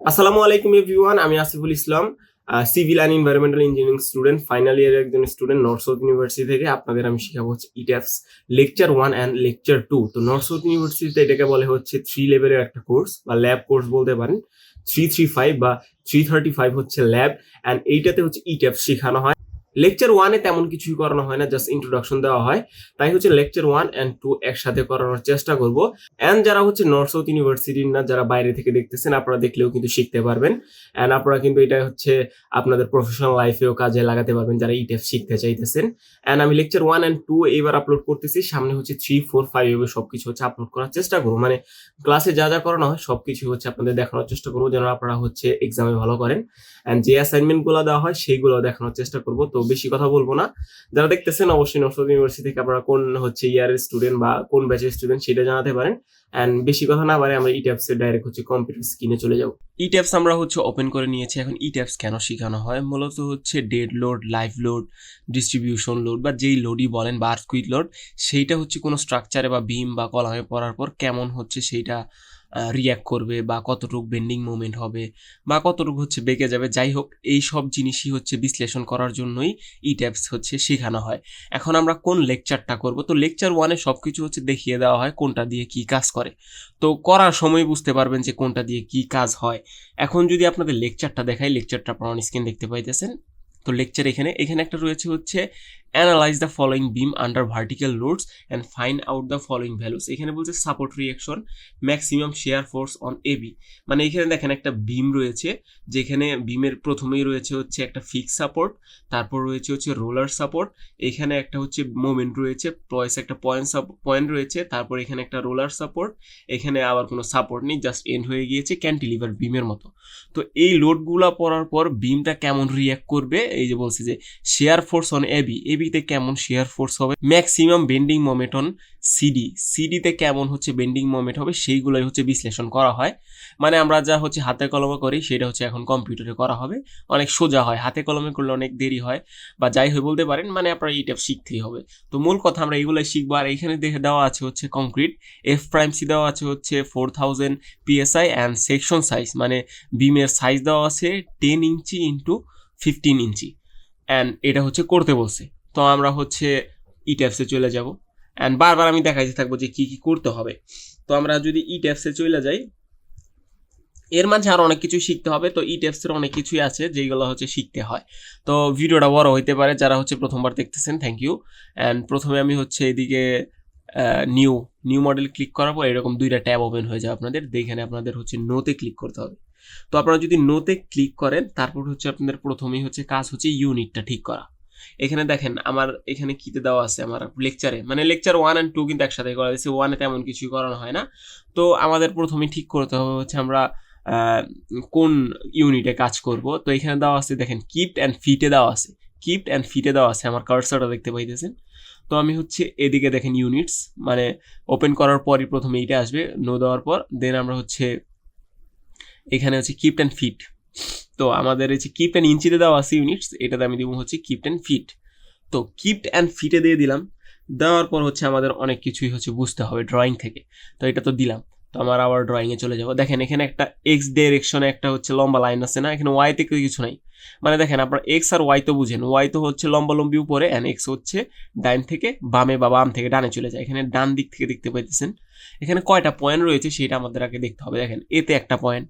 আসসালামু আলাইকুম এভরিওয়ান, আমি Asiful Islam, civil and environmental engineering student, final ইয়ারের একজন স্টুডেন্ট নর্থ সাউথ ইউনিভার্সিটি থেকে। আপনাদের আমি শেখাবো হচ্ছে ইট্যাপস লেকচার 1 অ্যান্ড লেকচার 2। তো নর্থ সাউথ ইউনিভার্সিটিতে এটাকে বলে হচ্ছে 3 লেভেলের একটা কোর্স বা ল্যাব কোর্স বলতে পারেন। 335 বা 335 হচ্ছে ল্যাব, অ্যান্ড এইটাতে হচ্ছে ইট্যাপস শেখানো হয়। লেকচার 1-এ তেমন কিছুই করানো হয় না, জাস্ট ইন্ট্রোডাকশন দেওয়া হয়। তাই হচ্ছে লেকচার 1 অ্যান্ড 2 একসাথে করানোর চেষ্টা করব। অ্যান্ড যারা হচ্ছে নর্থ সাউথ ইউনিভার্সিটির না, যারা বাইরে থেকে দেখতেছেন, আপনারা দেখলেও কিন্তু শিখতে পারবেন। অ্যান্ড আপনারা কিন্তু এটা হচ্ছে আপনাদের প্রফেশনাল লাইফেও কাজে লাগাতে পারবেন যারা ইটেফ শিখতে চাইতেছেন। অ্যান্ড আমি লেকচার 1 অ্যান্ড 2 এইবার আপলোড করতেছি, সামনে হচ্ছে 3, 4, 5 এভাবে সবকিছু হচ্ছে আপলোড করার চেষ্টা করবো। মানে ক্লাসে যা যা করানো হয় সবকিছু হচ্ছে আপনাদের দেখানোর চেষ্টা করবো, যেন আপনারা হচ্ছে এক্সামে ভালো করেন। অ্যান্ড যে অ্যাসাইনমেন্ট গুলো দেওয়া হয় সেইগুলো দেখানোর চেষ্টা করবো। তো বেশি কথা বলবো না, যারা দেখতেছেন অবশ্যই নর্থ সাউথ ইউনিভার্সিটি থেকে আপনারা কোন হচ্ছে ইয়ারের স্টুডেন্ট বা কোন ব্যাচের স্টুডেন্ট সেটা জানাতে পারেন। অ্যান্ড বেশি কথা না বাড়ে আমরা ইট্যাপস এর ডাইরেক্ট হচ্ছে কম্পিউটার স্ক্রিনে চলে যাব। ইট্যাপস আমরা হচ্ছে ওপেন করে নিয়েছি। এখন ইট্যাপস কেন শেখানো হয়? মূলত হচ্ছে dead load, live load, distribution load বা যেই লোডই বলেন বা আর্থকুইক লোড, সেইটা হচ্ছে কোনো স্ট্রাকচারে বা বিম বা কলামে পড়ার পর কেমন হচ্ছে সেইটা রিয়্যাক্ট করবে, বা কতটুকু বেন্ডিং মুভমেন্ট হবে, বা কতটুকু হচ্ছে বেঁকে যাবে। যাই হোক, এই সব জিনিসই হচ্ছে বিশ্লেষণ করার জন্যই ইট্যাপস হচ্ছে শেখানো হয়। এখন আমরা কোন লেকচারটা করব? তো লেকচার 1-এ সব কিছু হচ্ছে দেখিয়ে দেওয়া হয় কোনটা দিয়ে কি কাজ করে। তো করার সময় বুঝতে পারবেন যে কোনটা দিয়ে কি কাজ হয়। এখন যদি আপনাদের লেকচারটা দেখাই, লেকচারটা আপনারা অন স্ক্রিন দেখতে পাইতেছেন। তো লেকচার এখানে একটা রয়েছে হচ্ছে analyse the following beam under vertical loads and find out the following values. এখানে বলছে support reaction, maximum shear force on AB. মানে এখানে দেখেন একটা বিম রয়েছে, যেখানে বিমের প্রথমেই রয়েছে হচ্ছে একটা ফিক্স সাপোর্ট, তারপর রয়েছে হচ্ছে রোলার সাপোর্ট, এখানে একটা হচ্ছে মোমেন্ট রয়েছে, প্লাস একটা পয়েন্ট রয়েছে, তারপর এখানে একটা রোলার সাপোর্ট, এখানে আবার কোনো সাপোর্ট নেই, জাস্ট এন্ড হয়ে গিয়েছে ক্যান্টিলিভার বিমের মতো। তো এই লোডগুলা পড়ার পর বিমটা কেমন রিঅ্যাক্ট করবে, এই যে বলছে যে শেয়ার ফোর্স অন এবিতে কেমন শেয়ার ফোর্স হবে, ম্যাক্সিমাম বেন্ডিং মোমেন্ট অন সিডিতে কেমন হচ্ছে বেন্ডিং মোমেন্ট হবে, সেইগুলোই হচ্ছে বিশ্লেষণ করা হয়। মানে আমরা যা হচ্ছে হাতে কলমে করি সেটা হচ্ছে এখন কম্পিউটারে করা হবে। অনেক সোজা হয়, হাতে কলমে করলে অনেক দেরি হয়, বা যাই হয় বলতে পারেন। মানে আপনারা এইটা শিখতেই হবে। তো মূল কথা আমরা এইগুলাই শিখবো। আর এখানে দেখে দেওয়া আছে হচ্ছে কংক্রিট এফ প্রাইম সি দেওয়া আছে হচ্ছে 4000 PSI অ্যান্ড সেকশন সাইজ, মানে বিমের সাইজ দেওয়া আছে 10 ইঞ্চি ইন্টু 15 ইঞ্চি, অ্যান্ড এটা হচ্ছে করতে বলছে। তো আমরা হচ্ছে ইট্যাপসে চলে যাব, অ্যান্ড বারবার আমি দেখাইতে থাকবো যে কি কি করতে হবে। তো আমরা যদি ইট্যাপসে চলে যাই, এর মাঝে আরো অনেক কিছু শিখতে হবে। তো ইট্যাপসের অনেক কিছুই আছে যেগুলো হচ্ছে শিখতে হয়। তো ভিডিওটা বড় হইতে পারে, যারা হচ্ছে প্রথমবার দেখতেছেন থ্যাংক ইউ। অ্যান্ড প্রথমে আমি হচ্ছে এদিকে নিউ নিউ মডেল ক্লিক করার পর এরকম দুইটা ট্যাব ওপেন হয়ে যাবে আপনাদের। এখানে আপনাদের হচ্ছে নোতে ক্লিক করতে হবে। তো আপনারা যদি নোতে ক্লিক করেন, তারপর হচ্ছে আপনাদের প্রথমেই হচ্ছে কাজ হচ্ছে ইউনিটটা ঠিক করা। এখানে দেখেন আমার এখানে কিতে দেওয়া আছে, আমার লেকচারে, মানে লেকচার 1 অ্যান্ড 2 কিন্তু একসাথে করা হয়েছে, 1-এ তেমন কিছুই করানো হয় না। তো আমাদের প্রথমে ঠিক করতে হবে হচ্ছে আমরা কোন ইউনিটে কাজ করব। তো এখানে দেওয়া আছে দেখেন কিপড অ্যান্ড ফিটে দেওয়া আছে, দেওয়া আছে, আমার কার্সারটা দেখতে পাইতেছেন। তো আমি হচ্ছে এদিকে দেখেন ইউনিটস, মানে ওপেন করার পরই প্রথমে এইটা আসবে, নো দেওয়ার পর দেন আমরা হচ্ছে এখানে হচ্ছে কিপড অ্যান্ড ফিট। তো আমাদের হচ্ছে কিপড অ্যান্ড ইঞ্চিতে দেওয়া আছে ইউনিটস, এটাতে আমি দিব হচ্ছে কিপড অ্যান্ড ফিট। তো কিপড অ্যান্ড ফিটে দিয়ে দিলাম। দেওয়ার পর হচ্ছে আমাদের অনেক কিছুই হচ্ছে বুঝতে হবে ড্রয়িং থেকে। তো এটা তো দিলাম। তো আমার আবার ড্রয়িংয়ে চলে যাব। দেখেন এখানে একটা এক্স ডিরেকশনে একটা হচ্ছে লম্বা লাইন আছে না, এখানে ওয়াইতে কিছু নাই। মানে দেখেন আপনার এক্স আর ওয়াই তো বুঝেন, ওয়াই তো হচ্ছে লম্বালম্বি উপরে, অ্যান্ড এক্স হচ্ছে ডাইন থেকে বামে বা বাম থেকে ডানে চলে যায়। এখানে ডান দিক থেকে দেখতে পাইতেছেন এখানে কয়টা পয়েন্ট রয়েছে সেটা আমাদের আগে দেখতে হবে। দেখেন এতে একটা পয়েন্ট,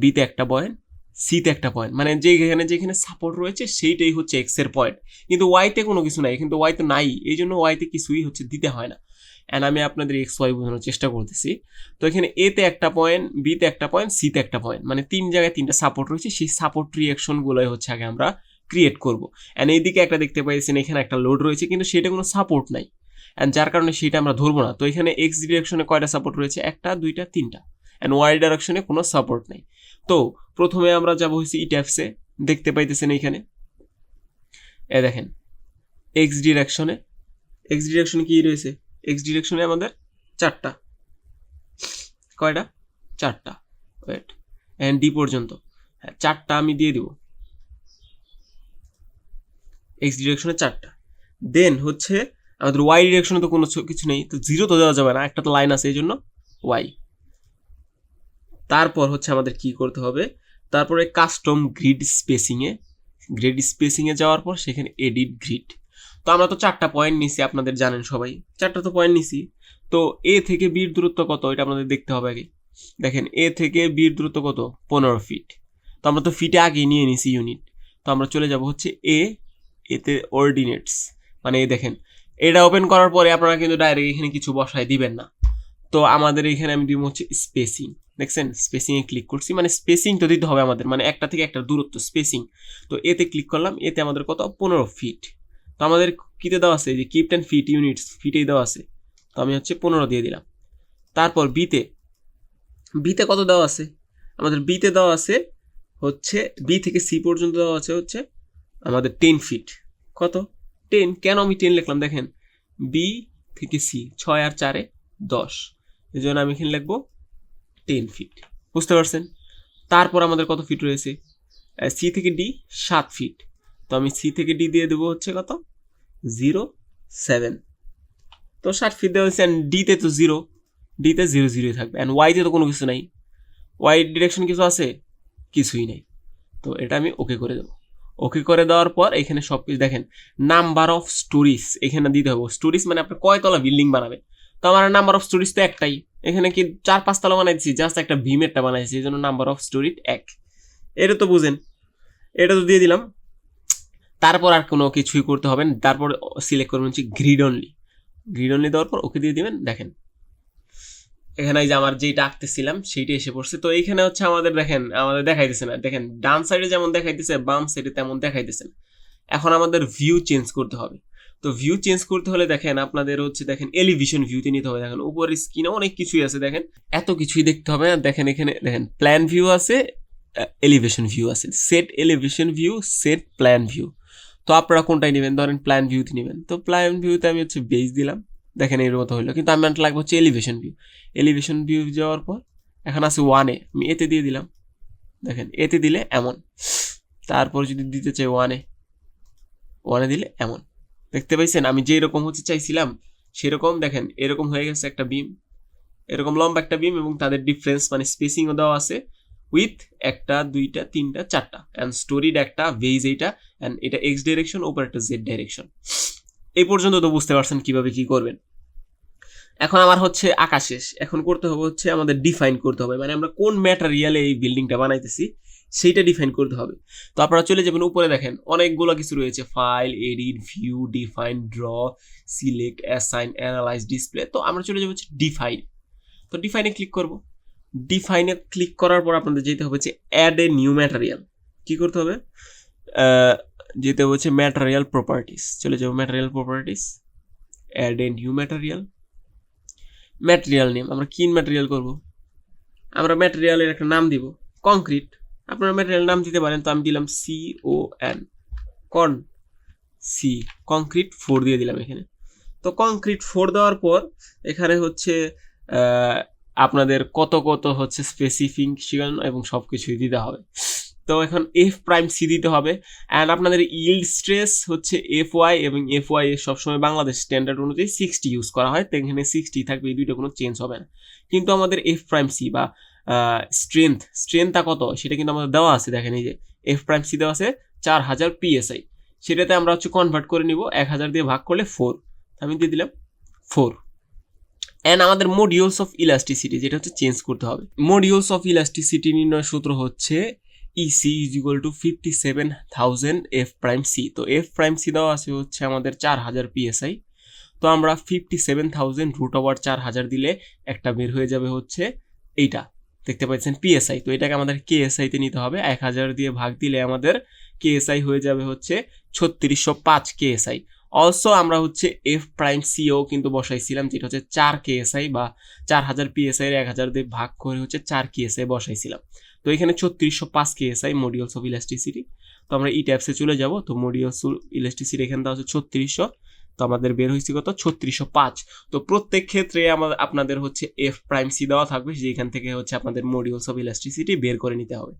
বিতে একটা পয়েন্ট, সিতে একটা পয়েন্ট, মানে যেখানে সাপোর্ট রয়েছে সেইটাই হচ্ছে এক্স এর পয়েন্ট। কিন্তু ওয়াইতে কোনো কিছু নাই, কিন্তু ওয়াই তো নাই, এই জন্য ওয়াইতে কিছুই হচ্ছে দিতে হয় না। অ্যান্ড আমি আপনাদের এক্স ওয়াই বোঝানোর চেষ্টা করতেছি। তো এখানে এতে একটা পয়েন্ট, বিতে একটা পয়েন্ট, সিতে একটা পয়েন্ট, মানে 3 জায়গায় 3টা সাপোর্ট রয়েছে। সেই সাপোর্ট রিঅ্যাকশনগুলোই হচ্ছে আগে আমরা ক্রিয়েট করব। অ্যান্ড এইদিকে একটা দেখতে পাইছেন এখানে একটা লোড রয়েছে, কিন্তু সেটা কোনো সাপোর্ট নাই, অ্যান্ড যার কারণে সেটা আমরা ধরবো না। তো এখানে এক্স ডিরেকশনে কয়টা সাপোর্ট রয়েছে? 1, 2, 3টা, অ্যান্ড ওয়াই ডিরেকশনে কোনো সাপোর্ট নেই। তো প্রথমে আমরা যাবো হচ্ছে ইট্যাপসে, দেখতে পাইতেছেন এইখানে এ দেখেন এক্স ডিরেকশনে কি রয়েছে? এক্স ডিরেকশনে আমাদের 4টা, কয়টা? 4টা। ওয়েট, এন্ড ডি পর্যন্ত, হ্যাঁ 4টা আমি দিয়ে দিব। এক্স ডিরেকশনে 4টা। দেন হচ্ছে আমাদের ওয়াই ডিরেকশনে তো কোনো কিছু নেই, তো 0 তো দেওয়া যাবে না, একটা তো লাইন আছে, এই জন্য ওয়াই। তারপর হচ্ছে আমাদের কি করতে হবে, তারপরে কাস্টম গ্রিড স্পেসিংয়ে যাওয়ার পর সেখানে এডিট গ্রিড। তো আমরা তো 4টা পয়েন্ট নিছি, আপনাদের জানেন সবাই 4টা তো পয়েন্ট নিছি। তো এ থেকে বির দূরত্ব কত এটা আমাদের দেখতে হবে আগে। দেখেন এ থেকে বির দূরত্ব কত, 15 ফিট। তো আমরা তো ফিটে আগে নিয়ে নিছি ইউনিট। তো আমরা চলে যাব হচ্ছে এতে অর্ডিনেটস, মানে এই দেখেন এটা ওপেন করার পরে আপনারা কিন্তু ডাইরেক্ট এখানে কিছু বসায় দিবেন না। তো আমাদের এখানে আমি দিব হচ্ছে স্পেসিং, দেখছেন স্পেসিংয়ে ক্লিক করছি, মানে স্পেসিং তো দিতে হবে আমাদের, মানে একটা থেকে একটা দূরত্ব স্পেসিং। তো এতে ক্লিক করলাম, এতে আমাদের কত 15 ফিট। তো আমাদের কিতে দেওয়া আছে যে কিপ 10 ফিট ইউনিটস, ফিটেই দেওয়া আছে। তো আমি হচ্ছে 15 দিয়ে দিলাম। তারপর বিতে কত দেওয়া আছে, আমাদের বিতে দেওয়া আছে হচ্ছে বি থেকে সি পর্যন্ত দেওয়া আছে হচ্ছে আমাদের 10 ফিট। কত 10, কেন আমি 10 লিখলাম দেখেন, বি থেকে সি 6 আর 4 10, এই জন্য আমি এখানে লিখবো 10 ফিট, বুঝতে পারছেন। তারপর আমাদের কত ফিট রয়েছে, সি থেকে ডি 7 ফিট। তো আমি সি থেকে ডি দিয়ে দেবো হচ্ছে কত 0.7। তো 7 ফিট দেওয়া হয়েছে, অ্যান্ড ডিতে তো 0, ডিতে 0 0 থাকবে, অ্যান্ড ওয়াইতে তো কোনো কিছু নাই, ওয়াই ডিরেকশন কিছু আছে, কিছুই নেই। তো এটা আমি ওকে করে দেবো। ওকে করে দেওয়ার পর এখানে সব কিছু দেখেন, নাম্বার অফ স্টোরিজ এখানে দিতে হবে। স্টোরিজ মানে আপনি কয়তলা বিল্ডিং বানাবেন, তো আমার নাম্বার অফ স্টোরিজ তো একটাই, এখানে কি 4-5 তলা বানাইছি, জাস্ট একটা ভীমেরটা বানাইছি, এই জন্য নাম্বার অফ স্টোরি 1। এটা তো বুঝেন, এটা তো দিয়ে দিলাম। তারপর আর কোনো কিছুই করতে হবে না, তারপর সিলেক্ট করবেন হচ্ছে গ্রিড অনলি দেওয়ার পর ওকে দিয়ে দিবেন। দেখেন এখানে এই যে আমার যেইটা আঁকতেছিলাম সেইটা এসে পড়ছে। তো এইখানে হচ্ছে আমাদের দেখেন আমাদের দেখাইতেছে না, দেখেন ডান সাইডে যেমন দেখাইতেছে বাম সাইডে তেমন দেখাইতেছে না। এখন আমাদের ভিউ চেঞ্জ করতে হবে। তো ভিউ চেঞ্জ করতে হলে দেখেন আপনাদের হচ্ছে দেখেন এলিভেশন ভিউতে নিতে হবে। দেখেন উপরের স্ক্রিনে অনেক কিছুই আছে, দেখেন এত কিছুই দেখতে হবে না। দেখেন এখানে দেখেন প্ল্যান ভিউ আছে, এলিভেশন ভিউ আছে, set elevation view, set plan view. তো আপনারা কোনটাই নেবেন, ধরেন প্ল্যান ভিউতে নেবেন। তো প্ল্যান ভিউতে আমি হচ্ছে বেস দিলাম, দেখেন এর মতো হলো, কিন্তু আমার লাগবে হচ্ছে এলিভেশন ভিউ যাওয়ার পর এখন আছে 1-এ, আমি এতে দিয়ে দিলাম। দেখেন এতে দিলে এমন, তারপর যদি দিতে চাই 1-এ দিলে এমন, দেখতে পাইছেন আমি যে এরকম হচ্ছে চাইছিলাম সেরকম। দেখেন এরকম হয়ে গেছে একটা বিম, এরকম লম্বা একটা বিম, এবং তাদের ডিফারেন্স মানে স্পেসিংও দেওয়া আছে উইথ 1টা 2টা 3টা 4টা, অ্যান্ড স্টোরিড একটা বেজ এইটা, অ্যান্ড এটা এক্স ডাইরেকশন, ওপর একটা জেড ডাইরেকশন। এই পর্যন্ত তো বুঝতে পারছেন কিভাবে কি করবেন। এখন আমার হচ্ছে আঁকা শেষ, এখন করতে হবে হচ্ছে আমাদের ডিফাইন করতে হবে, মানে আমরা কোন ম্যাটেরিয়ালে এই বিল্ডিংটা বানাইতেছি সেইটা ডিফাইন করতে হবে। তো আপনারা চলে যাবেন উপরে, দেখেন অনেকগুলো কিছু রয়েছে, file, edit, view, define, draw, select, assign, analyse, display. তো আমরা চলে যাবো হচ্ছে ডিফাইন। তো ডিফাইনে ক্লিক করব। ডিফাইনে ক্লিক করার পর আপনাদের যেতে হবে হচ্ছে অ্যাড এ নিউ ম্যাটেরিয়াল। কি করতে হবে, যেতে হচ্ছে ম্যাটেরিয়াল প্রপার্টিস, চলে যাবো material properties, add a new material name. আমরা কি ম্যাটেরিয়াল করব, আমরা ম্যাটেরিয়ালের একটা নাম দিব কংক্রিট। আপনারা ম্যাটেরিয়াল নাম দিতে পারেন, তো আমি দিলাম কংক্রিট 4 দিয়ে দিলাম এখানে। তো কংক্রিট 4 দেওয়ার পর এখানে হচ্ছে আপনাদের কত কত হচ্ছে স্পেসিফিকেশন এবং সব কিছুই দিতে হবে। তো এখন F'(C) দিতে হবে, অ্যান্ড আপনাদের ইল্ড স্ট্রেস হচ্ছে FY, এবং FY সবসময় বাংলাদেশ স্ট্যান্ডার্ড অনুযায়ী 60 ইউজ করা হয়, তো এখানে 60 থাকবে, এই দুইটা কোনো চেঞ্জ হবে না। কিন্তু আমাদের F'(C) বা স্ট্রেংথটা কত সেটা কিন্তু আমাদের দেওয়া আছে, দেখেন এই যে F'(C) দেওয়া আছে 4000 PSI, সেটাতে আমরা হচ্ছে কনভার্ট করে নিব, 1000 দিয়ে ভাগ করলে 4, আমি দিয়ে দিলাম 4। অ্যান্ড আমাদের মডিউলস অফ ইলাস্টিসিটি যেটা হচ্ছে চেঞ্জ করতে হবে। মডিউলস অফ ইলাস্টিসিটি নির্ণয় সূত্র হচ্ছে EC = 57,000 F'(C). তো F'(C) দেওয়া আছে হচ্ছে আমাদের 4000 PSI। তো আমরা 57,000 √4,000 দিলে একটা বের হয়ে যাবে হচ্ছে এইটা, দেখতে পাচ্ছেন PSI। তো এটাকে আমাদের KSI তে নিতে হবে, 1000 দিয়ে ভাগ দিলে আমাদের KSI হয়ে যাবে হচ্ছে 3605 KSI। অলসো আমরা হচ্ছে F'(C)ও কিন্তু বসাইছিলাম, যেটা হচ্ছে 4 KSI বা 4000 PSI এর 1000 দিয়ে ভাগ করে হচ্ছে 4 KSI বসাইছিলাম। তো এখানে 3605 KSI মডিউলস অফ ইলাস্টিসিটি। তো আমরা ই ট্যাবসে চলে যাব। তো মডিউলস অফ ইলাস্টিসিটি এখানে দেওয়া হচ্ছে 3600, তো আমাদের বের হয়েছে কত 3605। তো প্রত্যেক ক্ষেত্রে আপনাদের হচ্ছে F'(C) দেওয়া থাকবে, যেখান থেকে হচ্ছে আপনাদের মডিউলস অফ ইলাস্টিসিটি বের করে নিতে হবে,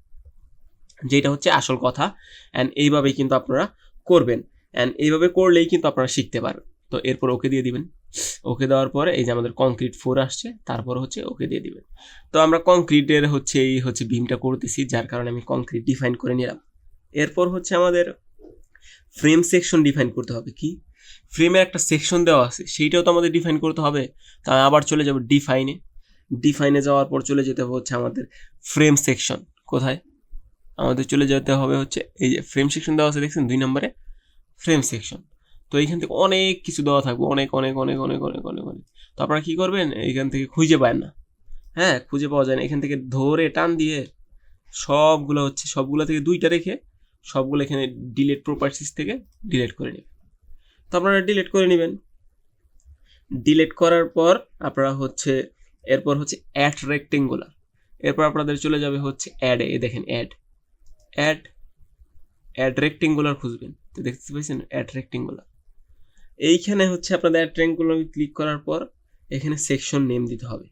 যেটা হচ্ছে আসল কথা। অ্যান্ড এইভাবেই কিন্তু আপনারা করবেন, অ্যান্ড এইভাবে করলেই কিন্তু আপনারা শিখতে পারবেন। তো এরপর ওকে দিয়ে দিবেন। ওকে দেওয়ার পরে এই যে আমাদের কংক্রিট 4 আসছে, তারপর হচ্ছে ওকে দিয়ে দিবেন। তো আমরা কংক্রিটের হচ্ছে এই হচ্ছে বিমটা করতেছি, যার কারণে আমি কংক্রিট ডিফাইন করে নিলাম। এরপর হচ্ছে আমাদের ফ্রেম সেকশন ডিফাইন করতে হবে। কি ফ্রেমের একটা সেকশন দেওয়া আছে, সেইটাও তো আমাদের ডিফাইন করতে হবে। তা আবার চলে যাব ডিফাইনে যাওয়ার পর চলে যেতে হবে হচ্ছে আমাদের ফ্রেম সেকশন। কোথায় আমাদের চলে যেতে হবে হচ্ছে এই যে ফ্রেম সেকশন দেওয়া আছে, দেখছেন 2 নম্বরে ফ্রেম সেকশন। তো এইখান থেকে অনেক কিছু দেওয়া থাকবে, অনেক অনেক অনেক অনেক অনেক অনেক অনেক। তো আপনারা কী করবেন, এইখান থেকে খুঁজে পায় না, হ্যাঁ খুঁজে পাওয়া যায় না, এখান থেকে ধরে টান দিয়ে সবগুলো থেকে 2টা রেখে সবগুলো এখানে ডিলিট প্রপার্টিস থেকে ডিলিট করে নেবেন। তো আপনারা ডিলিট করে নেবেন। ডিলিট করার পর আপনারা হচ্ছে এরপর হচ্ছে অ্যাড রেক্টেঙ্গুলার, এরপর আপনাদের চলে যাবে হচ্ছে অ্যাডে, দেখেন অ্যাড রেক্টেঙ্গুলার খুঁজবেন। তো দেখতে পাচ্ছেন অ্যাড রেক্টেঙ্গুলার, এইখানে হচ্ছে আপনাদের অ্যাড রেক্টেঙ্গুলার ক্লিক করার পর এখানে সেকশন নেম দিতে হবে।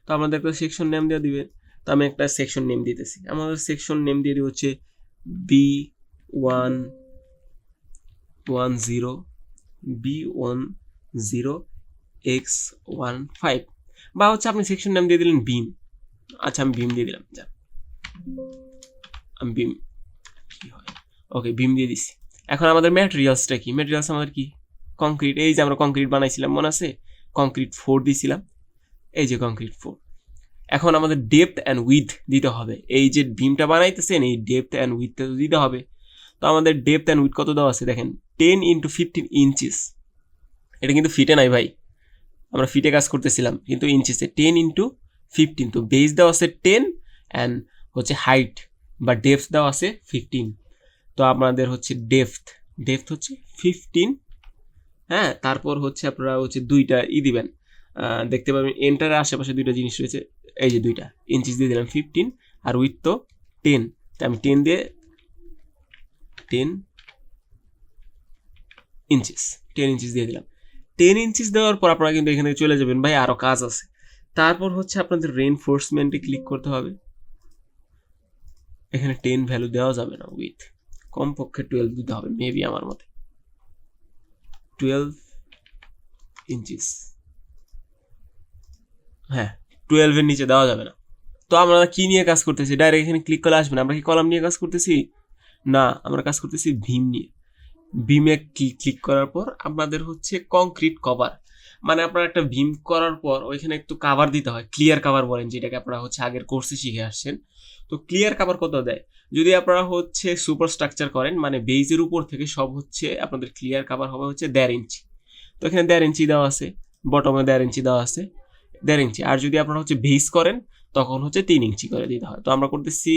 তো আমাদের একটা সেকশন নেম দিয়ে দিবে। তো আমি একটা সেকশন নেম দিতেছি, আমাদের সেকশন নেম দিয়ে দিই হচ্ছে B10X15, বা হচ্ছে আপনি সেকশন নেম দিয়ে দিলেন বিম। আচ্ছা আমি বিম দিয়ে দিলাম, আমি বিম কি হয়, ওকে বিম দিয়ে দিছি। এখন আমাদের ম্যাটেরিয়ালসটা কি, ম্যাটেরিয়ালস আমাদের কি কংক্রিট, এই যে আমরা কংক্রিট বানাইছিলাম মনে আছে, কংক্রিট 4 দিয়েছিলাম, এই যে কংক্রিট 4। এখন আমাদের ডেপথ অ্যান্ড উইথ দিতে হবে, এই যে বিমটা বানাইতেছেন এই ডেপথ অ্যান্ড উইথটা দিতে হবে। তো আমাদের ডেপথ অ্যান্ড উইথ কত দেওয়া আছে দেখেন, 10 × 15 ইঞ্চিস। এটা কিন্তু ফিটে নাই ভাই, আমরা ফিটে কাজ করতেছিলাম, কিন্তু ইঞ্চিসে 10 × 15। তো বেস দেওয়া আছে 10 অ্যান্ড হচ্ছে হাইট বা ডেপথ দেওয়া আছে 15। তো আপনাদের হচ্ছে ডেপথ হচ্ছে 15, হ্যাঁ। তারপর হচ্ছে আপনারা হচ্ছে 2টা দিবেন, দেখতে পাবেন এন্টারের আশেপাশে 2টা জিনিস রয়েছে, এই যে 2টা ইঞ্চিস দিয়ে দিলাম 15, আর উইথ তো 10, তো আমি 10 ইঞ্চিস দিয়ে দিলাম। 10 ইঞ্চিস দেওয়ার পর আপনারা কিন্তু এখানে চলে যাবেন, ভাই আরও কাজ আছে। তারপর হচ্ছে আপনাদের রেইনফোর্সমেন্টে ক্লিক করতে হবে। এখানে 10 ভ্যালু দেওয়া যাবে না, উইথ কমপক্ষে 12 দিতে হবে, মেবি আমার মতে 12 ইঞ্চিস, হ্যাঁ 12-এর নিচে দেওয়া যাবে না। তো আমরা কি নিয়ে কাজ করতেছি, ডাইরেক্ট এখানে ক্লিক করে আসবেন, আমরা কি কলাম নিয়ে কাজ করতেছি না, আমরা কাজ করতেছি ভীম নিয়ে। ভীমে ক্লিক করার পর আপনাদের হচ্ছে কংক্রিট কভার, মানে আপনারা একটা ভীম করার পর ওইখানে একটু কাভার দিতে হয়, ক্লিয়ার কাভার বলেন যেটাকে, আপনারা হচ্ছে আগের কোর্সে শিখে আসছেন। তো ক্লিয়ার কাভার কত দেয়, যদি আপনারা হচ্ছে সুপার স্ট্রাকচার করেন, মানে বেজের উপর থেকে সব হচ্ছে আপনাদের ক্লিয়ার কাভার হবে হচ্ছে 1.5 ইঞ্চি। তো এখানে 1.5 ইঞ্চি দেওয়া আছে, বটমে 1.5 ইঞ্চি দেওয়া আছে, 1.5 ইঞ্চি। আর যদি আপনারা হচ্ছে বেস করেন তখন হচ্ছে 3 ইঞ্চি করে দিতে হয়। তো আমরা করতেছি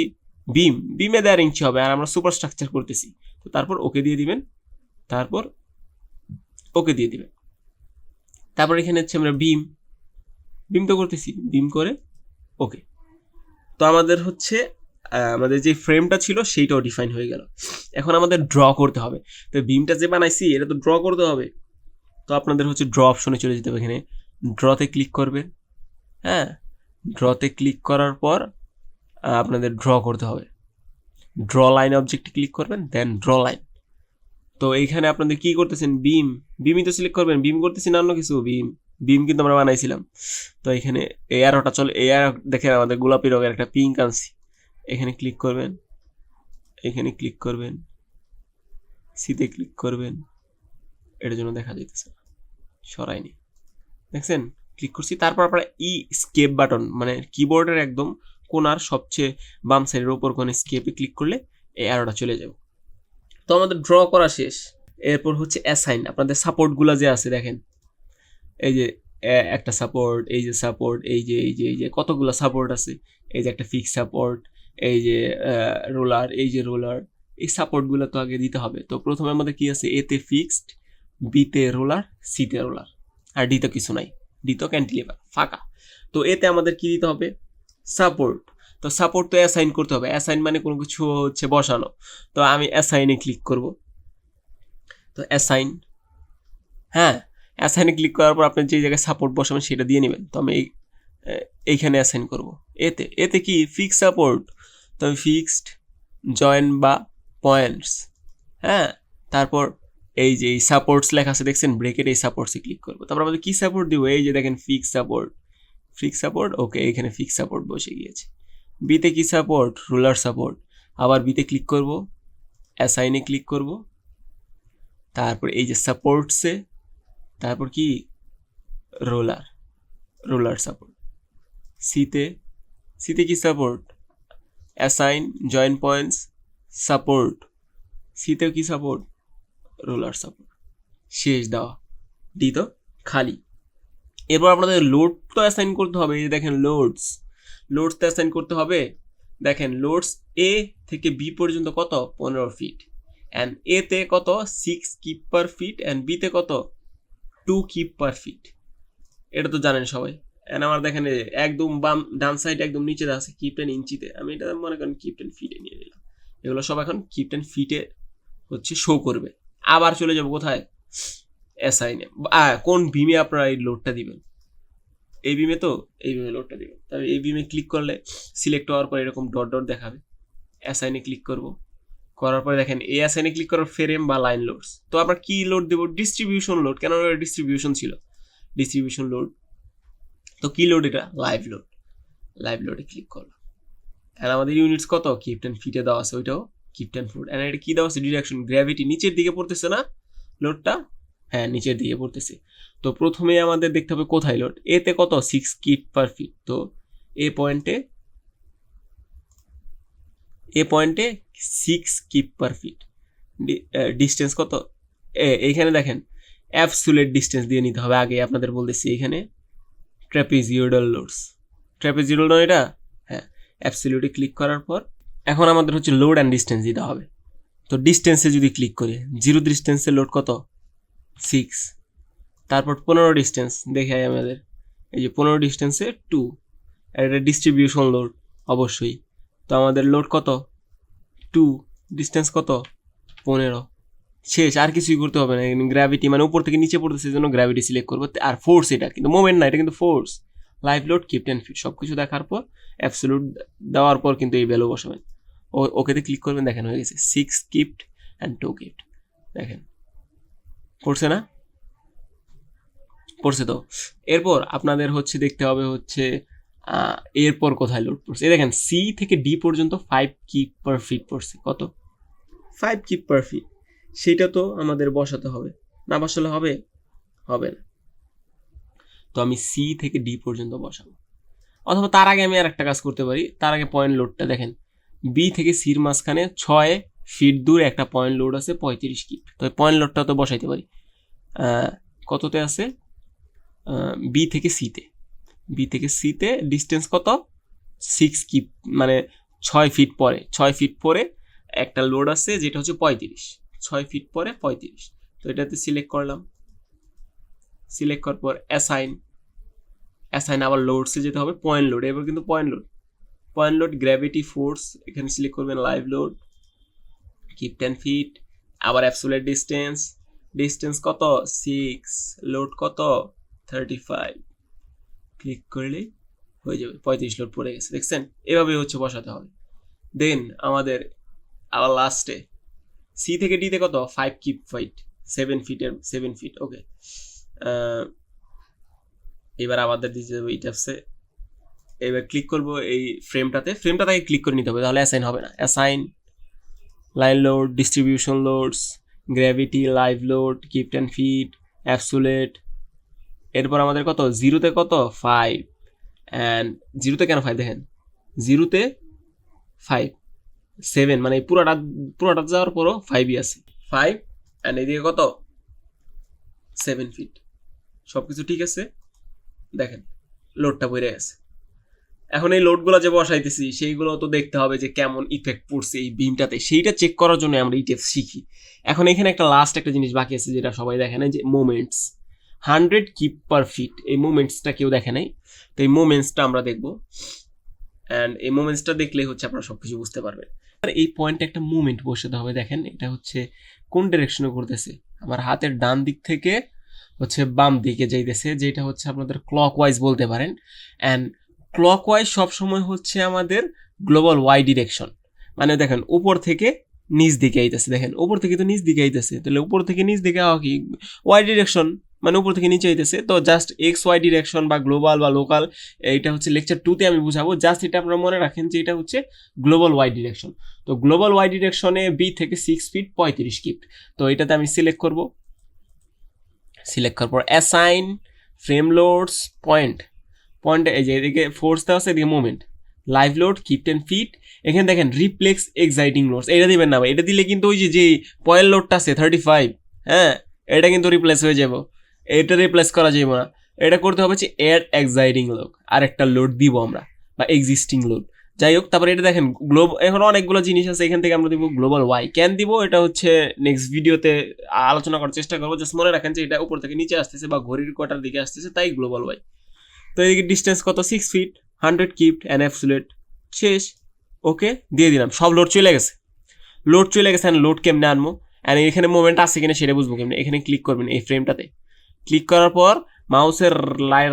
বিমে 1.5 ইঞ্চি হবে, আর আমরা সুপার স্ট্রাকচার করতেছি। তো তারপর ওকে দিয়ে দিবেন, তারপর এখানে হচ্ছে আমরা বিম তো করতেছি, বিম করে ওকে। তো আমাদের হচ্ছে আমাদের যে ফ্রেমটা ছিল সেইটাও ডিফাইন হয়ে গেল। এখন আমাদের ড্র করতে হবে। তো বিমটা যে বানাইছি এটা তো ড্র করতে হবে। তো আপনাদের হচ্ছে ড্র অপশনে চলে যেতে হবে, এখানে ড্রতে ক্লিক করবেন, হ্যাঁ ড্রতে ক্লিক করার পর আপনাদের ড্র করতে হবে, ড্র লাইন অবজেক্টে ক্লিক করবেন, দেন ড্র লাইন। তো এইখানে আপনাদের কি করতেছেন, বিমই তো সিলেক্ট করবেন, বিম করতেছি না অন্য কিছু, বিম কিন্তু আমরা বানাইছিলাম। তো এখানে এয়ারটা চলে, এয়ার দেখেন আমাদের গোলাপি রঙের একটা পিঙ্ক আনছি, এখানে ক্লিক করবেন, সিতে ক্লিক করবেন, এটার জন্য দেখা যাইতেছে সরাইনি, দেখছেন ক্লিক করছি। তারপর আপনারা স্কেপ বাটন, মানে কিবোর্ডের একদম কোনার সবচেয়ে বাম সাইডের উপর কোণে স্কেপে ক্লিক করলে এই অ্যারোটা চলে যাবে। তো আমাদের ড্র করা শেষ। এরপর হচ্ছে অ্যাসাইন, আপনাদের সাপোর্টগুলো যে আছে দেখেন, এই যে একটা সাপোর্ট, এই যে সাপোর্ট, এই যে কতগুলো সাপোর্ট আছে, এই যে একটা ফিক্স সাপোর্ট, এই যে রোলার, এই সাপোর্টগুলো তো আগে দিতে হবে। তো প্রথমে আমাদের কি আছে, এতে ফিক্সড, বিতে রোলার, সিতে রোলার, আর ডিতে কিছু নাই, ডি তো ক্যান্টিলিভার ফাঁকা। তো এতে আমাদের কি দিতে হবে, সাপোর্ট। তো সাপোর্ট তো অ্যাসাইন করতে হবে, অ্যাসাইন মানে কোনো কিছু হচ্ছে বসানো। তো আমি অ্যাসাইনে ক্লিক করব। তো অ্যাসাইনে ক্লিক করার পর আপনি যে জায়গায় সাপোর্ট বসাবেন সেটা দিয়ে নেবেন। তো আমি এইখানে অ্যাসাইন করব। এতে কি ফিক্স সাপোর্ট, তো আমি ফিক্সড জয়েন্ট বা পয়েন্টস, হ্যাঁ তারপর এই যে এই সাপোর্টস লেখা আছে দেখছেন ব্রেকেট, এই সাপোর্টসে ক্লিক করবো। তারপর আমাদের কি সাপোর্ট দিব, এই যে দেখেন ফিক্স সাপোর্ট, ওকে এখানে ফিক্স সাপোর্ট বসে গিয়েছে। বিতে কি সাপোর্ট, রুলার সাপোর্ট, আবার বিতে ক্লিক করব, অ্যাসাইনে ক্লিক করব, তারপর এই যে সাপোর্টসে, তারপর কি রুলার সাপোর্ট। সিতে কি support, assign, joint points, support, সিতেও কি সাপোর্ট, রুলার সাপোর্ট। শেষ দেওয়া, ডি তো খালি। এরপর আপনাদের লোড তো অ্যাসাইন করতে হবে। এই যে দেখেন লোডস তো অ্যাসাইন করতে হবে। দেখেন লোডস এ থেকে বি পর্যন্ত কত, 15 ফিট, অ্যান্ড এ তে কত 6 কিপ পার ফিট, অ্যান্ড বিতে কত 2 কিপ পার ফিট। এটা তো জানেন সবাই। অ্যান্ড আমার দেখেন একদম ডান সাইড একদম নিচে আছে কিপ 10 ইঞ্চিতে, আমি এটা মনে করেন কিপ 10 ফিটে নিয়ে নিলাম। এগুলো সব এখন কিপ 10 ফিটে হচ্ছে শো করবে। আবার চলে যাবো কোথায়, অ্যাসাইনে। কোন বিমে আপনারা এই লোডটা দিবেন, এই বিমে লোডটা দিবেন। তবে এই বিমে ক্লিক করলে সিলেক্ট হওয়ার পর এরকম ডট ডট দেখাবে। অ্যাসাইনে ক্লিক করব, করার পরে দেখেন এই অ্যাসাইনে ক্লিক করার ফ্রেম বা লাইন লোডস। তো আমরা কি লোড দেবো, ডিস্ট্রিবিউশন লোড, কেন ডিস্ট্রিবিউশন ছিল, ডিস্ট্রিবিউশন লোড। তো কি লোড, এটা লাইভ লোডে ক্লিক করলাম। আর আমাদের ইউনিটস কত, কিপ 10 ফিটে দেওয়া আছে, ওইটাও কিপ 10 ফুট। আর এটা কি দেওয়া আছে, ডিরেকশন গ্র্যাভিটি নিচের দিকে পড়তেছে না লোডটা, হ্যাঁ নিচের দিকে পড়তেছে। তো প্রথমে আমাদের দেখতে হবে কোথায় লোড, এতে কত 6 কিপ পার ফিট। তো এ পয়েন্টে 6 কিপ পার ফিট। ডিস্টেন্স কত, এইখানে দেখেন অ্যাবসুলেট ডিস্টেন্স দিয়ে নিতে হবে। আগে আপনাদের বলতেছি এখানে ট্র্যাপিজিওডাল লোডস, এটা, হ্যাঁ অ্যাবসুলেটে ক্লিক করার পর এখন আমাদের হচ্ছে লোড অ্যান্ড ডিস্টেন্স দিতে হবে। তো ডিস্টেন্সে যদি ক্লিক করি, 0 ডিস্টেন্সে লোড কত 6, তারপর 15 ডিস্টেন্স দেখে আমাদের, এই যে 15 ডিস্টেন্সে 2, আর এটা ডিস্ট্রিবিউশন লোড অবশ্যই। তো আমাদের লোড কত 2, ডিস্টেন্স কত 15, শেষ। আর কিছুই করতে হবে না। গ্র্যাভিটি মানে উপর থেকে নিচে পড়তেছে, জন্য গ্র্যাভিটি সিলেক্ট করবো। আর ফোর্স, এটা কিন্তু মোমেন্ট না, এটা কিন্তু force. Live load kip 10 feet, সব কিছু দেখার পর অ্যাবসোলুট দেওয়ার পর কিন্তু এই ভ্যালু বসাবেন। ওকেতে ক্লিক করবেন, দেখেন হয়ে গেছে 6 কিপড অ্যান্ড 2 কিপড। দেখেন পড়ছে না, পড়ছে তো। এরপর আপনাদের হচ্ছে দেখতে হবে হচ্ছে এরপর কোথায় লোড পড়ছে। এই দেখেন সি থেকে ডি পর্যন্ত 5 কিপ পার ফিট পড়ছে, কত 5 কিপ পার ফিট। সেটা তো আমাদের বসাতে হবে, না বসালে হবে না। তো আমি সি থেকে ডি পর্যন্ত বসাবো, অথবা তার আগে আমি আর একটা কাজ করতে পারি। তার আগে পয়েন্ট লোডটা দেখেন, বি থেকে সির মাঝখানে 6 ফিট দূর একটা পয়েন্ট লোড আছে 35 কিপ। তো পয়েন্ট লোডটা তো বসাইতে পারি। কততে আছে, বি থেকে সিতে ডিস্টেন্স কত 6 কিপ, মানে 6 ফিট পরে একটা লোড আছে যেটা হচ্ছে 35, 6 ফিট পরে 35। তো এটাতে সিলেক্ট করলাম, সিলেক্ট করার পর অ্যাসাইন আবার লোডসে যেতে হবে, পয়েন্ট লোড। এবার কিন্তু পয়েন্ট লোড গ্র্যাভিটি ফোর্স, এখানে সিলেক্ট করবেন লাইভ লোড কিপ 10 ফিট, আবার অ্যাবসোলিউট ডিস্টেন্স কত 6, লোড কত 35, ক্লিক করলেই হয়ে যাবে। 35 লোড পড়ে গেছে, দেখছেন। এভাবেই হচ্ছে বসাতে হবে। দেন আমাদের আবার লাস্টে সি থেকে ডিতে কত 5 কিপ ফিট, 7 ফিট, ওকে। এবার আমাদের দিতে হবে ইটাপসে, এবার ক্লিক করবো এই ফ্রেমটাতে ক্লিক করে নিতে হবে, তাহলে অ্যাসাইন হবে না। Assign line load, distribution loads, gravity, live load, kip 10 feet, absolute. এরপর আমাদের কত, জিরোতে কত 5, অ্যান্ড জিরোতে কেন 5 দেখেন, জিরোতে 5, 7, মানে পুরোটা যাওয়ার পরও 5ই আছে, 5, অ্যান্ড এদিকে কত 7 ফিট। সব কিছু ঠিক আছে, দেখেন লোডটা বেড়ে গেছে। এখন এই লোডগুলো যে বসাইতেছি সেইগুলো তো দেখতে হবে যে কেমন ইফেক্ট পড়ছে এই বিমটাতে, সেইটা চেক করার জন্য আমরা ইটিএফ শিখি। এখন এখানে একটা লাস্ট একটা জিনিস বাকি আছে যেটা সবাই দেখে না, যে মোমেন্টস 100 কিপ পার ফিট। এই মোমেন্টসটা কেউ দেখে নাই, তো এই মোমেন্টসটা আমরা দেখবো। অ্যান্ড এই মোমেন্টসটা দেখলেই হচ্ছে আপনারা সব কিছু বুঝতে পারবেন। আর এই পয়েন্টে একটা মুভমেন্ট বসাতে হবে। দেখেন এটা হচ্ছে কোন ডিরেকশনে করতেছে, আমার হাতের ডান দিক থেকে হচ্ছে বাম দিকে যাইতেছে, যেটা হচ্ছে আপনাদের ক্লকওয়াইজ বলতে পারেন। অ্যান্ড ক্লকওয়াইজ সবসময় হচ্ছে আমাদের গ্লোবাল ওয়াই ডিরেকশন, মানে দেখেন উপর থেকে নিচ দিকে আইতেছে, দেখেন উপর থেকে তো নিচ দিকে আইতেছে, তাহলে উপর থেকে নিচ দিকে আওয়া কি ওয়াই ডিরেকশন, মানে উপর থেকে নিচে আইতেছে। তো জাস্ট এক্স ওয়াই ডিরেকশন বা গ্লোবাল বা লোকাল, এইটা হচ্ছে লেকচার 2-তে আমি বুঝাবো। জাস্ট এটা আপনারা মনে রাখেন যে এটা হচ্ছে গ্লোবাল ওয়াই ডিরেকশন। তো গ্লোবাল ওয়াই ডিরেকশনে বি থেকে 6 ফিট 35 কিপ। তো এটাতে আমি সিলেক্ট করব, সিলেক্ট করার পর অ্যাসাইন ফ্রেম লোডস পয়েন্ট, এই যে এদিকে ফোর্স দেওয়া আছে, এদিকে movement, live load kip 10 feet. এখানে দেখেন রিপ্লেক্স এক্সাইটিং লোডস, এটা দিবেন না ভাই, এটা দিলে কিন্তু ওই যে পয়েন্ট লোডটা আছে 35, হ্যাঁ এটা কিন্তু রিপ্লেস হয়ে যাব, এটা রিপ্লেস করা যাবে না। এটা করতে হবে যে অ্যাড এক্সাইটিং লোড, আর একটা লোড দিব আমরা, বা এক্সিস্টিং লোড, যাই হোক। তারপরে এটা দেখেন এখন অনেকগুলো জিনিস আছে, এখান থেকে আমরা দিব গ্লোবাল ওয়াই। কেন দিব এটা হচ্ছে নেক্সট ভিডিওতে আলোচনা করার চেষ্টা করবো। জাস্ট মনে রাখেন যে এটা উপর থেকে নিচে আসতেছে বা ঘড়ির কাঁটার দিকে আসতেছে, তাই গ্লোবাল ওয়াই। তো এদিকে ডিস্টেন্স কত, 6 ফিট 100 কিপ অ্যান্ড অ্যাবসোলিউট, শেষ। ওকে দিয়ে দিলাম, সব লোড চলে গেছে, লোড কেমনে আনবো, অ্যান্ড এখানে মোমেন্ট আছে কিনা সেটা বুঝবো কেমনে। এখানে ক্লিক করবেন এই ফ্রেমটাতে, ক্লিক করার পর মাউসের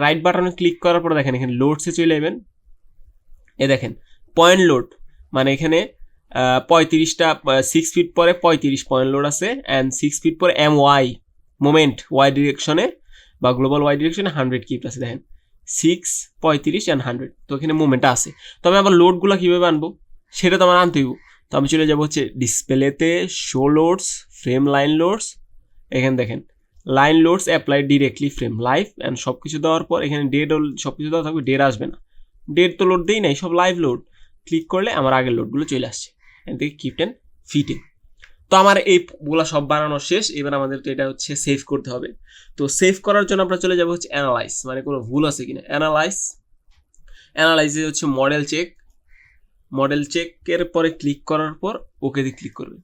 রাইট বাটনে ক্লিক করার পর দেখেন এখানে লোডসে চলে যাবেন। এ দেখেন পয়েন্ট লোড, মানে এখানে 35টা 6 ফিট পরে 35 পয়েন্ট লোড আছে, অ্যান্ড 6 ফিট পরে এম ওয়াই মোমেন্ট ওয়াই ডিরেকশনে বা গ্লোবাল ওয়াই ডিরেকশনে 100 কিপ আছে, দেখেন 6, 35 অ্যান্ড 100। তো এখানে মুভমেন্টটা আছে। তবে আবার লোডগুলো কীভাবে আনবো সেটা তো আমার আনতে হইব। তো আমি চলে যাবো হচ্ছে ডিসপ্লেতে, show loads, frame line loads. এখানে দেখেন line loads apply directly frame live, and সব কিছু দেওয়ার পর এখানে ডেট সব কিছু দেওয়া থাকবে, ডেট আসবে না, ডেট তো লোড দেই নাই, সব লাইভ লোড। ক্লিক করলে আমার আগের লোডগুলো চলে আসছে, এখান থেকে কিপ 10 ফিটে। তো আমার এইগুলো সব বানানো শেষ, এবার আমাদের তো এটা হচ্ছে সেভ করতে হবে। তো সেভ করার জন্য আমরা চলে যাবো হচ্ছে অ্যানালাইজ, মানে কোনো ভুল আছে কিনা। অ্যানালাইজে হচ্ছে মডেল চেকের পরে ক্লিক করার পর ওকে দিয়ে ক্লিক করবে,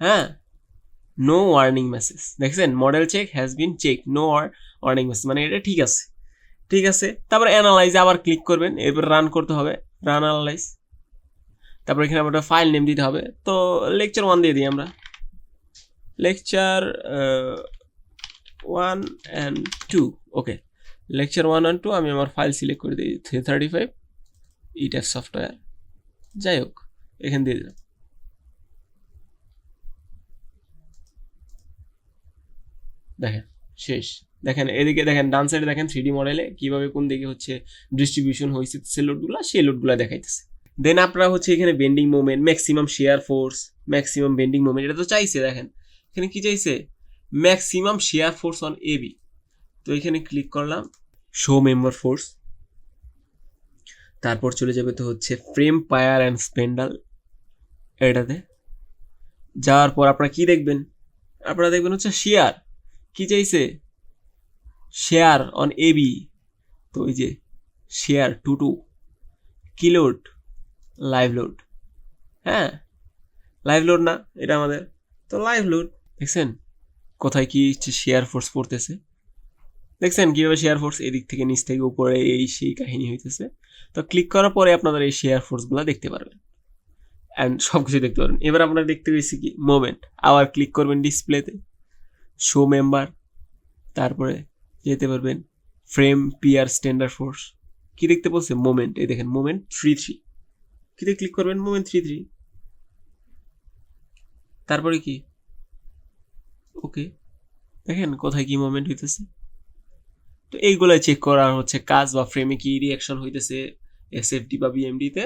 হ্যাঁ নো ওয়ার্নিং মেসেজ, দেখছেন model check has been check, no warning message, মানে এটা ঠিক আছে। তারপর অ্যানালাইজে আবার ক্লিক করবেন, এরপর রান করতে হবে, রান অ্যানালাইজ। তারপর এখানে আমরা ফাইল নেম দিতে হবে। তো লেকচার 1 দিয়ে দিই আমরা, lecture 1 and 2। Okay, lecture 1 and 2 আমি আমার ফাইল সিলেক্ট করে দিই 335 ইটাফ সফটওয়্যার, যাই হোক এখানে দিয়ে দিলাম। দেখেন শেষ, দেখেন এদিকে দেখেন ডান সাইডে দেখেন 3D মডেলে কীভাবে কোন দিকে হচ্ছে ডিস্ট্রিবিউশন হয়েছে সে লোডগুলো, সেই লোডগুলো দেখাইতেছে। দেন আপনারা হচ্ছে এখানে bending moment, maximum shear force, maximum bending moment, এটা তো চাইছে, দেখেন এখানে কি চাইছে, maximum shear force on AB. তো এখানে ক্লিক করলাম শো মেম্বার ফোর্স, তারপর চলে যাবে তো হচ্ছে ফ্রেম পায়ার অ্যান্ড স্পেন্ডাল, এটাতে যাওয়ার পর আপনারা কি দেখবেন, আপনারা দেখবেন হচ্ছে শেয়ার, কি চাইছে শেয়ার অন এবি। তো ওই যে শেয়ার 2 কি লোড, লাইভ লোড, হ্যাঁ লাইভ লোড না এটা আমাদের, তো লাইভ লোড। দেখছেন কোথায় কি শেয়ার ফোর্স পড়তেছে, দেখছেন কীভাবে শেয়ার ফোর্স এদিক থেকে নিচ থেকে উপরে এই সেই কাহিনী হইতেছে। তো ক্লিক করার পরে আপনারা এই শেয়ার ফোর্সগুলো দেখতে পারবেন, অ্যান্ড সব কিছু দেখতে পারবেন। এবার আপনারা দেখতে পেয়েছি কি মোমেন্ট, আবার ক্লিক করবেন ডিসপ্লেতে, শো মেম্বার, তারপরে যেতে পারবেন ফ্রেম পিয়ার স্ট্যান্ডার্ড ফোর্স, কি দেখতে বলছে মোমেন্ট, এই দেখেন মোমেন্ট 33, কিতে ক্লিক করবেন মোমেন্ট 33, তারপরে কি ওকে, দেখেন কোথায় কি মোমেন্ট হইতেছে। তো এইগুলাই চেক করার হচ্ছে কাজ, বা ফ্রেমে কি রিয়াকশন হইতেছে এসএফডি বা বিএমডিতে,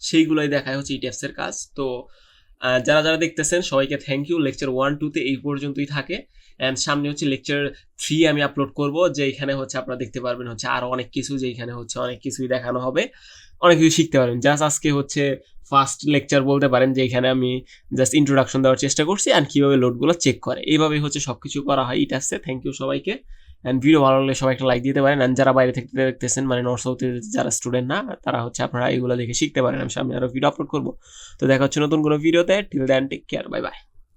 সেইগুলাই দেখায় হচ্ছে ইটিএফসের কাজ। তো যারা দেখতেছেন সবাইকে থ্যাংক ইউ। লেকচার 1-2তে এই পর্যন্তই থাকে, অ্যান্ড সামনে হচ্ছে লেকচার 3 আমি আপলোড করব, যে এখানে হচ্ছে আপনারা দেখতে পারবেন হচ্ছে আরও অনেক কিছু, যে এখানে হচ্ছে অনেক কিছুই দেখানো হবে, অনেক কিছু শিখতে পারবেন। জাস্ট আজকে হচ্ছে ফার্স্ট লেকচার বলতে পারেন, যে এখানে আমি জাস্ট ইন্ট্রোডাকশন দেওয়ার চেষ্টা করছি, অ্যান্ড কীভাবে লোডগুলো চেক করে, এইভাবেই হচ্ছে সব কিছু করা হয় ইটিএফসে। থ্যাংক ইউ সবাইকে, অ্যান্ড ভিডিও ভালো লাগলে সবাই একটা লাইক দিতে পারেন, অ্যান্ড যারা বাইরে থেকে দেখতেছেন মানে নর্থ সাউথের যারা স্টুডেন্ট না, তারা হচ্ছে আপনারা এগুলো দেখে শিখতে পারেন। আমি সামনে আরও ভিডিও আপলোড করবো। তো দেখা হচ্ছে নতুন কোনো ভিডিওতে, till then take care, bye by.